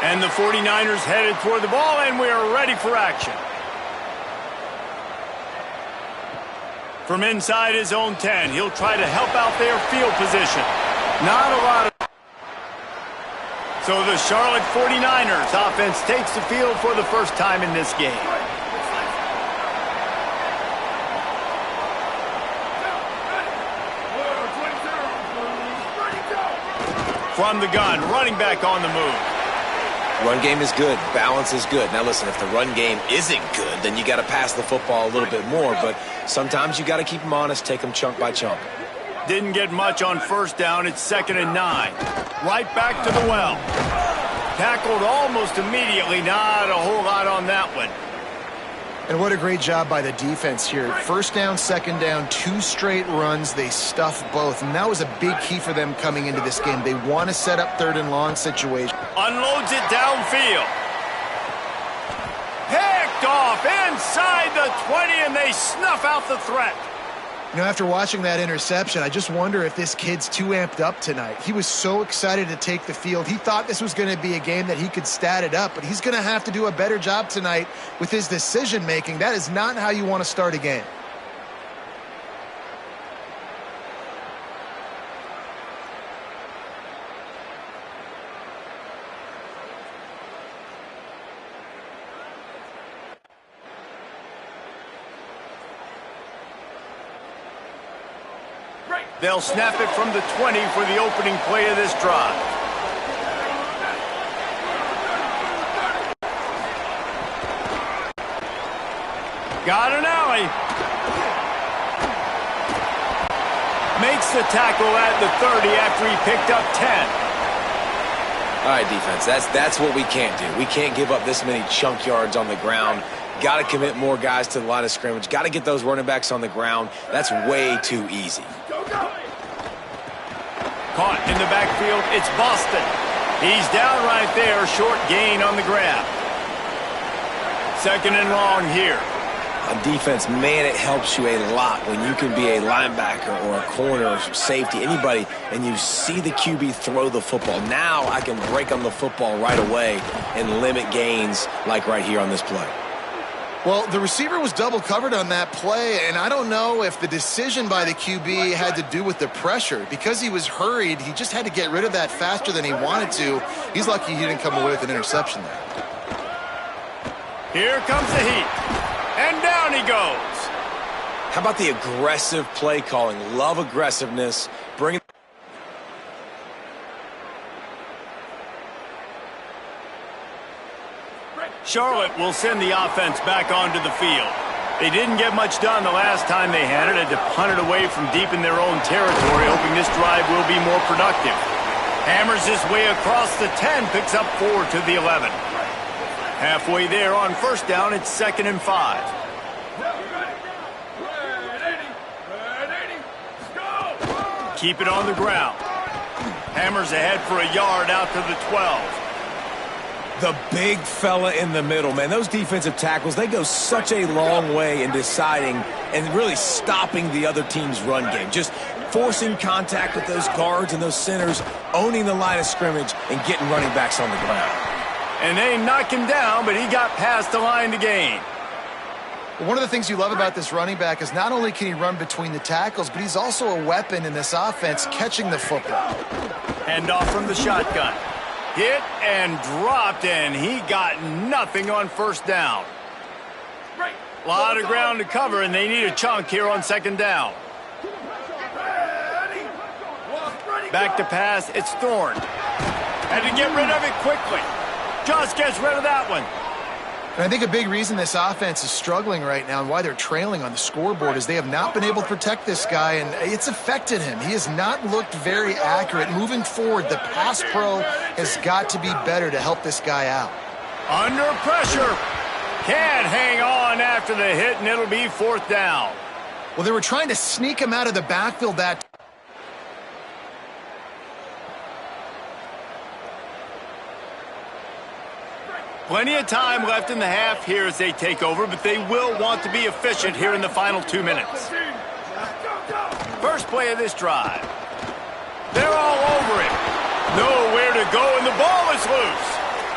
And the 49ers headed toward the ball, and we are ready for action. From inside his own 10, he'll try to help out their field position. Not a lot of... So the Charlotte 49ers offense takes the field for the first time in this game. From the gun, running back on the move. Run game is good. Balance is good. Now listen, if the run game isn't good, then you got to pass the football a little bit more. But sometimes you got to keep them honest, take them chunk by chunk. Didn't get much on first down. It's 2nd and 9. Right back to the well. Tackled almost immediately. Not a whole lot on that one. And what a great job by the defense here. First down, second down, 2 straight runs. They stuffed both. And that was a big key for them coming into this game. They want to set up 3rd and long situation. Unloads it downfield. Picked off inside the 20, and they snuff out the threat. You know, after watching that interception, I just wonder if this kid's too amped up tonight. He was so excited to take the field. He thought this was going to be a game that he could stat it up, but he's going to have to do a better job tonight with his decision-making. That is not how you want to start a game. They'll snap it from the 20 for the opening play of this drive. Got an alley. Makes the tackle at the 30 after he picked up 10. All right, defense, that's what we can't do. We can't give up this many chunk yards on the ground. Got to commit more guys to the line of scrimmage. Got to get those running backs on the ground. That's way too easy. Caught in the backfield, it's Boston. He's down right there, short gain on the grab. 2nd and long here. On defense, man, it helps you a lot when you can be a linebacker or a corner or safety, anybody, and you see the QB throw the football. Now I can break on the football right away and limit gains like right here on this play. Well, the receiver was double covered on that play, and I don't know if the decision by the QB had to do with the pressure. Because he was hurried, he just had to get rid of that faster than he wanted to. He's lucky he didn't come away with an interception there. Here comes the heat, and down he goes. How about the aggressive play calling? Love aggressiveness. Bring it. Charlotte will send the offense back onto the field. They didn't get much done the last time they had it. Had to punt it away from deep in their own territory, hoping this drive will be more productive. Hammers his way across the 10, picks up 4 to the 11. Halfway there on first down, it's 2nd and 5. Keep it on the ground. Hammers ahead for a yard out to the 12. The big fella in the middle, man. Those defensive tackles, they go such a long way in deciding and really stopping the other team's run game. Just forcing contact with those guards and those centers, owning the line of scrimmage, and getting running backs on the ground. And they knock him down, but he got past the line to gain. One of the things you love about this running back is not only can he run between the tackles, but he's also a weapon in this offense, catching the football. Hand off from the shotgun. Hit and dropped, and he got nothing on first down. A lot of ground to cover, and they need a chunk here on 2nd down. Back to pass, it's Thorne. Had to get rid of it quickly. Just gets rid of that one. And I think a big reason this offense is struggling right now and why they're trailing on the scoreboard is they have not been able to protect this guy, and it's affected him. He has not looked very accurate. Moving forward, the pass pro has got to be better to help this guy out. Under pressure. Can't hang on after the hit, and it'll be 4th down. Well, they were trying to sneak him out of the backfield that Plenty of time left in the half here as they take over, but they will want to be efficient here in the final 2 minutes. First play of this drive. They're all over him. Nowhere to go, and the ball is loose.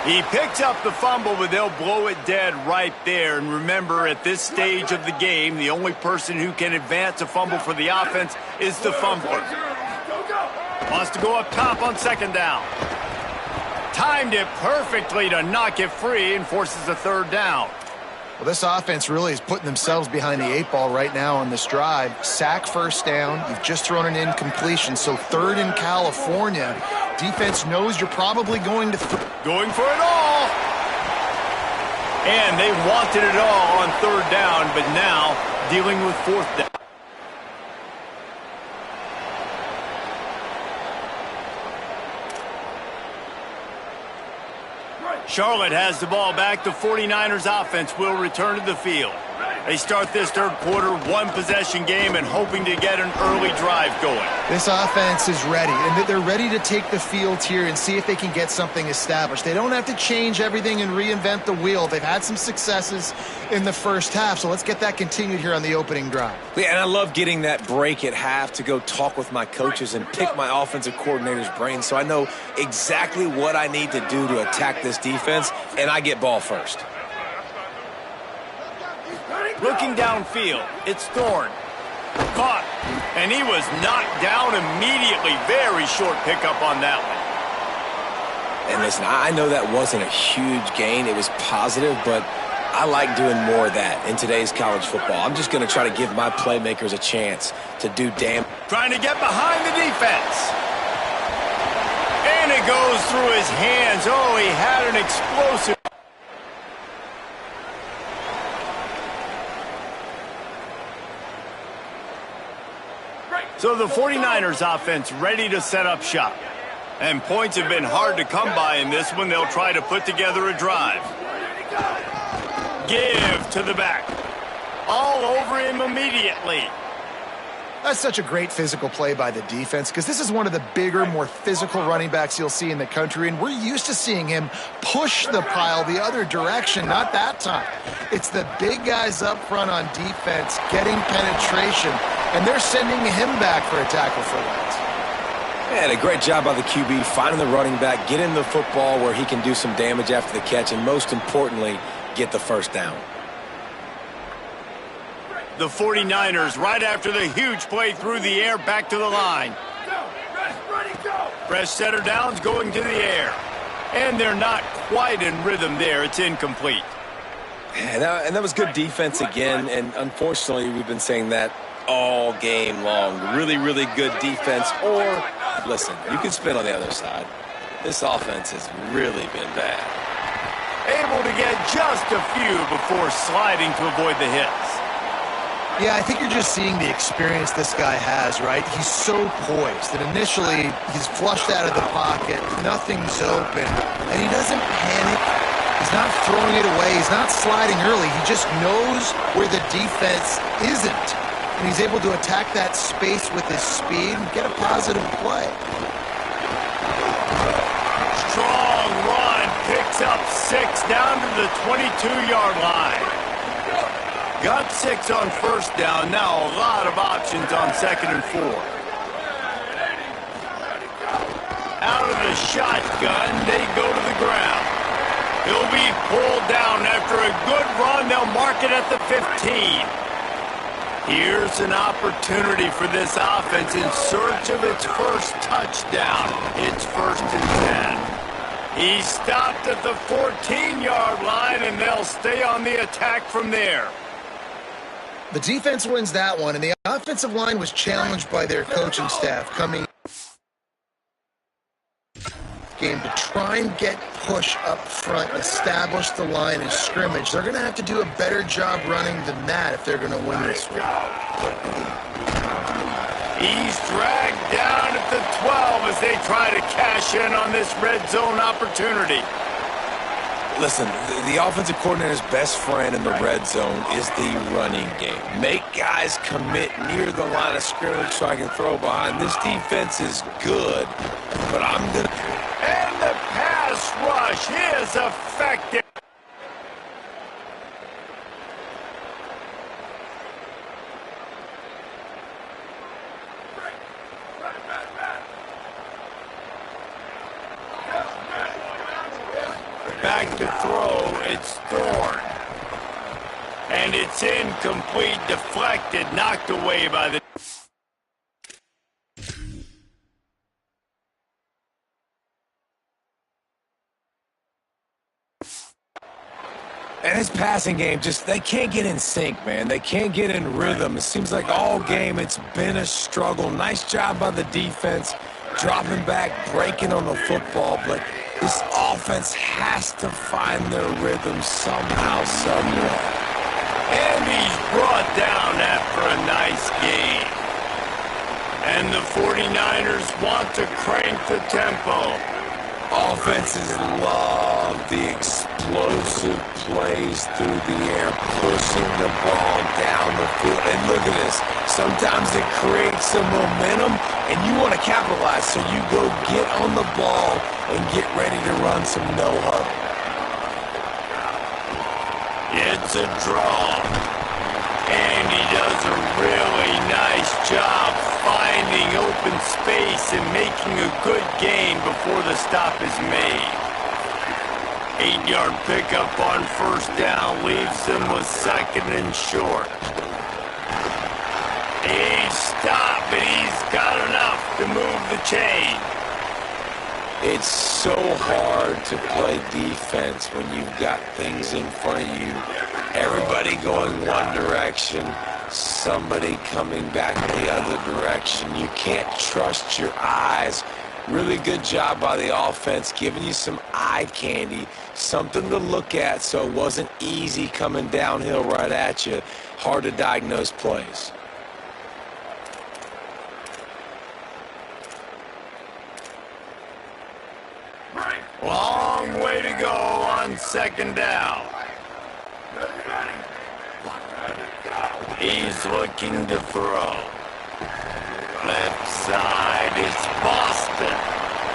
He picks up the fumble, but they'll blow it dead right there. And remember, at this stage of the game, the only person who can advance a fumble for the offense is the fumbler. Wants to go up top on second down. Timed it perfectly to knock it free and forces a third down. Well, this offense really is putting themselves behind the 8 ball right now on this drive. Sack first down. You've just thrown an incompletion, so third in California. Defense knows you're probably going to going for it all. And they wanted it all on third down, but now dealing with fourth down. Charlotte has the ball back. The 49ers offense will return to the field. They start this third quarter, one possession game and hoping to get an early drive going. This offense is ready, and they're ready to take the field here and see if they can get something established. They don't have to change everything and reinvent the wheel. They've had some successes in the first half, so let's get that continued here on the opening drive. Yeah, and I love getting that break at half to go talk with my coaches and pick my offensive coordinator's brain so I know exactly what I need to do to attack this defense, and I get ball first. Looking downfield, it's Thorne. Caught, and he was knocked down immediately. Very short pickup on that one. And listen, I know that wasn't a huge gain. It was positive, but I like doing more of that in today's college football. I'm just going to try to give my playmakers a chance to do damage. Trying to get behind the defense. And it goes through his hands. Oh, he had an explosive. So the 49ers offense ready to set up shop. And points have been hard to come by in this one. They'll try to put together a drive. Give to the back. All over him immediately. That's such a great physical play by the defense because this is one of the bigger, more physical running backs you'll see in the country, and we're used to seeing him push the pile the other direction, not that time. It's the big guys up front on defense getting penetration, and they're sending him back for a tackle for loss. And a great job by the QB finding the running back, getting the football where he can do some damage after the catch, and most importantly, get the first down. The 49ers, right after the huge play through the air, back to the line. Fresh setter downs going to the air. And they're not quite in rhythm there. It's incomplete. And that was good defense again, and unfortunately, we've been saying that all game long. Really, really good defense. Or, listen, you can spin on the other side. This offense has really been bad. Able to get just a few before sliding to avoid the hits. Yeah, I think you're just seeing the experience this guy has, right? He's so poised that initially he's flushed out of the pocket, nothing's open, and he doesn't panic. He's not throwing it away. He's not sliding early. He just knows where the defense isn't, and he's able to attack that space with his speed and get a positive play. Strong run, picks up 6 down to the 22-yard line. Got 6 on first down. Now a lot of options on second and 4. Out of the shotgun, they go to the ground. He'll be pulled down after a good run. They'll mark it at the 15. Here's an opportunity for this offense in search of its first touchdown. It's 1st and 10. He stopped at the 14-yard line, and they'll stay on the attack from there. The defense wins that one, and the offensive line was challenged by their coaching staff coming game to try and get push up front, establish the line of scrimmage. They're going to have to do a better job running than that if they're going to win this one. He's dragged down at the 12 as they try to cash in on this red zone opportunity. Listen, the offensive coordinator's best friend in the red zone is the running game. Make guys commit near the line of scrimmage so I can throw behind. This defense is good, but I'm going to... And the pass rush is effective. back to throw. It's Thorne. And it's incomplete, deflected, knocked away by the... And his passing game, they can't get in sync, man. They can't get in rhythm. It seems like all game it's been a struggle. Nice job by the defense, dropping back, breaking on the football, but this offense has to find their rhythm somehow, somewhere. And he's brought down after a nice game. And the 49ers want to crank the tempo. Offenses love the explosive plays through the air, pushing the ball down the field. And look at this. Sometimes it creates some momentum, and you want to capitalize, so you go get on the ball and get ready to run some no-huddle. It's a draw. And he does a really nice job finding open space and making a good gain before the stop is made. 8-yard pickup on first down leaves him with second and short. He stopped, but he's got enough to move the chain. It's so hard to play defense when you've got things in front of you. Everybody going one direction, somebody coming back the other direction. You can't trust your eyes. Really good job by the offense, giving you some eye candy, something to look at so it wasn't easy coming downhill right at you. Hard to diagnose plays. Long way to go on second down. He's looking to throw. Left side is Boston.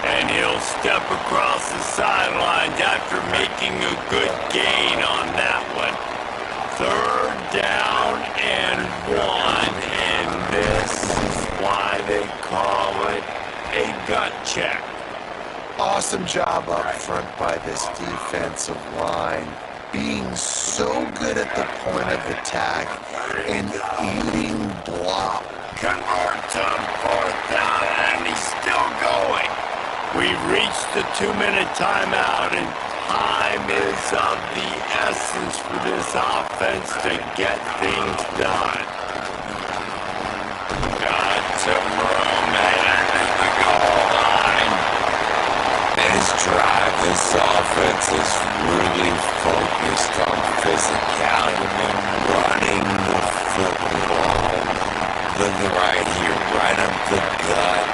And he'll step across the sidelines after making a good gain on that one. Third down and 1. And this is why they call it a gut check. Awesome job up front by this defensive line, being so good at the point of attack and eating block. Converts on fourth down, and he's still going. We've reached the 2-minute timeout, and time is of the essence for this offense to get things done. Got some room at the goal line. This offense is really focused on physicality, running the football. Look right here, right up the gut.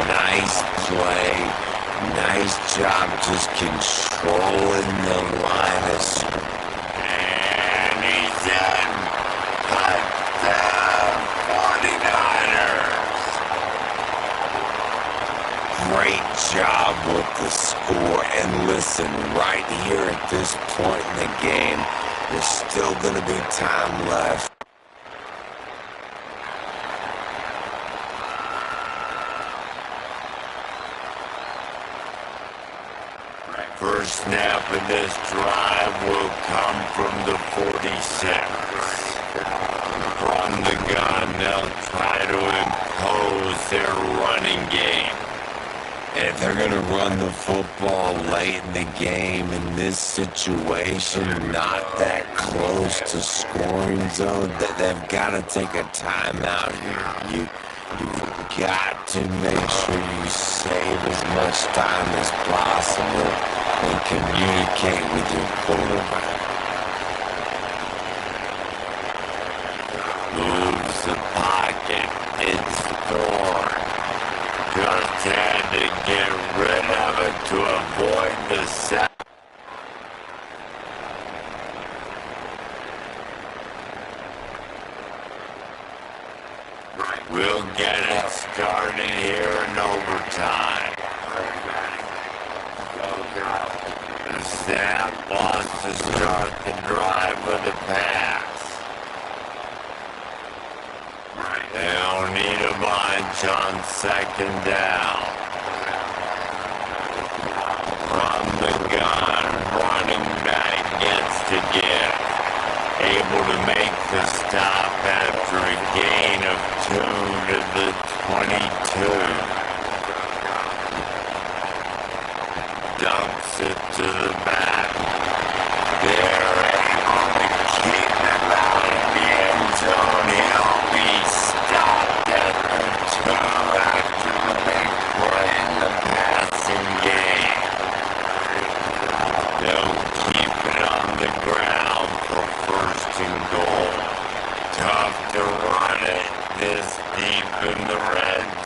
Nice play. Nice job just controlling the line of scrimmage. And he's in. Touchdown, 49ers. Great job with the score. And listen, right here at this point in the game, there's still going to be time left. First snap of this drive will come from the 46. From the gun, they'll try to impose their running game. And if they're going to run the football late in the game in this situation, not that close to scoring zone, that they've got to take a timeout here. You've got to make sure you save as much time as possible and communicate with your quarterback. Moves the pocket. It's Thorne. Just had to get rid of it to avoid the sack. We'll get it started here in overtime. The snap wants to start the drive with a pass. They'll need a bunch on second down. From the gun, running.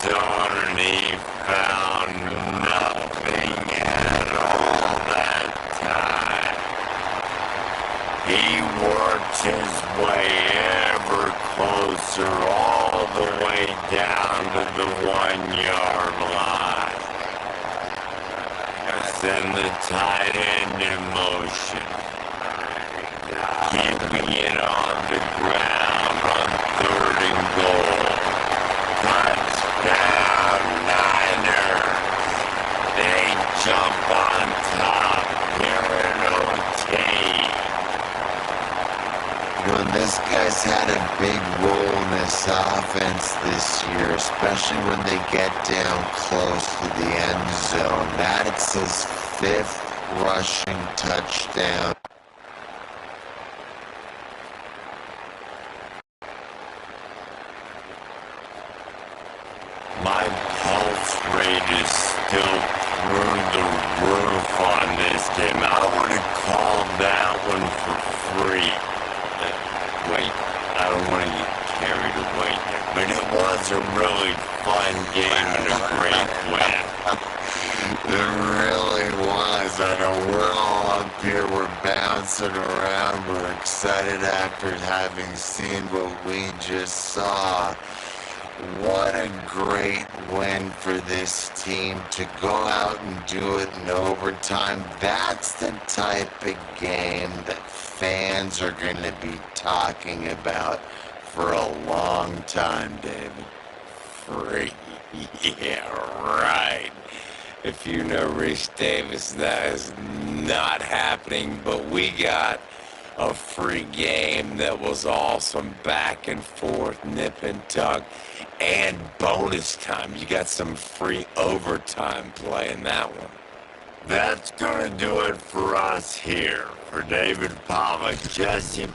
zone and he found nothing at all that time. He worked his way ever closer all the way down to the 1-yard line. Send the tight end in motion, keeping it on the ground on 3rd and goal. Touchdown Niners! They jump on top here in OT. This guy's had a big role in this offense this year, especially when they get down close to the end zone. That's his 5th rushing touchdown. My pulse rate is still through the roof on this game. I would have called that one for free. Wait, I don't want to get carried away, but it was a really fun game and a great win. It really was. I know we're all up here, we're bouncing around, we're excited after having seen what we just saw. What a great win for this team to go out and do it in overtime. That's the type of game that fans are going to be talking about for a long time, David. Free. Yeah, right. If you know Rich Davis, that is not happening, but we got a free game that was awesome, back and forth, nip and tuck, and bonus time. You got some free overtime play in that one. That's going to do it for us here. For David Pava, Jesse